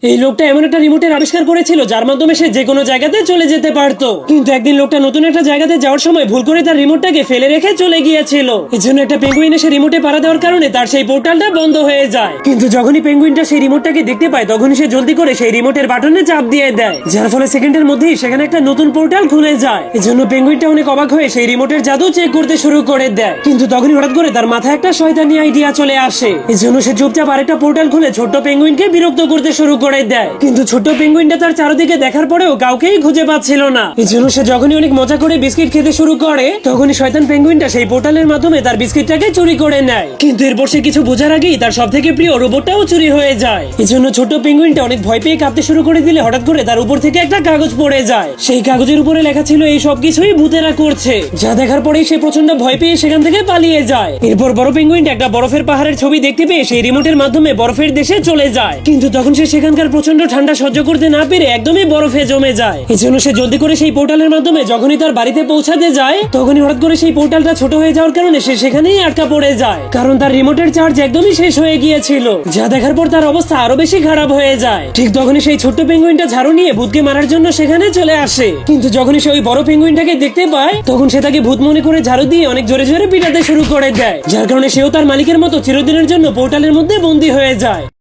এই লোকটা এমন একটা রিমোটের আবিষ্কার করেছিল যার মাধ্যমে সে যে কোনো জায়গাতে চলে যেতে পারতো, কিন্তু একদিন লোকটা নতুন একটা জায়গাতে যাওয়ার সময় ভুল করে তার রিমোটটাকে ফেলে রেখে চলে গিয়েছিল। এই জন্য একটা পেঙ্গুইন এসে রিমোটে পাড়া দেওয়ার কারণে তার সেই পোর্টালটা বন্ধ হয়ে যায়। কিন্তু যখনই পেঙ্গুইনটা সেই রিমোটটাকে দেখতে পায় তখনই সে জলদি করে সেই রিমোটের বাটনে চাপ দিয়ে দেয়, যার ফলে সেকেন্ডের মধ্যেই সেখানে একটা নতুন পোর্টাল খুলে যায়। এই জন্য পেঙ্গুইনটা অনেক অবাক হয়ে সেই রিমোটের জাদু চেক করতে শুরু করে দেয়, কিন্তু তখনই হঠাৎ করে তার মাথায় একটা শয়তানি আইডিয়া চলে আসে। এই জন্য সে চুপচাপ আরেকটা পোর্টাল খুলে ছোট্ট পেঙ্গুইনকে বিরক্ত করতে শুরু করে দেয়, কিন্তু ছোট্ট পেঙ্গুইনটা তার চারদিকে দেখার পরেও কাউকেই খুঁজে পাচ্ছিল না। এই জন্য সে যখনই অনেক মজা করে বিস্কিট খেতে শুরু করে তখনই শয়তান পেঙ্গুইনটা সেই পোর্টালের মাধ্যমে তার বিস্কিটটাকে চুরি করে নেয়, কিন্তু এরপর সে কিছু বোঝার আগেই তার সব থেকে প্রিয় রোবটটাও চুরি হয়ে যায়। এই জন্য ছোট্ট পেঙ্গুইনটা অনেক ভয় পেয়ে কাঁপতে শুরু করে দিলে হঠাৎ করে তার উপর থেকে একটা কাগজ পড়ে যায়। সেই কাগজের উপরে লেখা ছিল এই সব কিছুই ভূতেরা করছে, যা দেখার পরেই সে প্রচন্ড ভয় পেয়ে সেখান থেকে পালিয়ে যায়। এরপর বড় পেঙ্গুইনটা একটা বরফের পাহাড়ের ছবি দেখতে পেয়ে সেই রিমোটের মাধ্যমে বরফের দেশে চলে যায়, কিন্তু তখন সে সেখানকার প্রচন্ড ঠান্ডা সহ্য করতে না পেরে একদমই বরফে জমে যায়। এই জন্য সে জলদি করে সেই পোর্টালের মাধ্যমে যখনই তার বাড়িতে পৌঁছাতে যায় তখনই হঠাৎ করে সেই পোর্টালটা ছোট হয়ে যাওয়ার কারণে সে সেখানেই আটকা পড়ে যায়, কারণ তার রিমোটের চার্জ একদমই শেষ হয়ে গিয়েছিল, যা দেখার পর তার অবস্থা আরো বেশি খারাপ হয়ে যায়। ঠিক তখনই সেই ছোট্ট পেঙ্গুইনটা ঝাড়ু নিয়ে ভূতকে মারার জন্য সেখানে চলে আসে, কিন্তু যখনই সে ওই বড় পেঙ্গুইনটাকে দেখতে পায় তখন সে তাকে ভূত মনে করে ঝাড়ু দিয়ে অনেক জোরে জোরে পিটাতে শুরু করে দেয়, যার কারণে সেও তার মালিকের মতো চিরদিনের জন্য পোর্টালের মধ্যে বন্দী হয়ে যায়।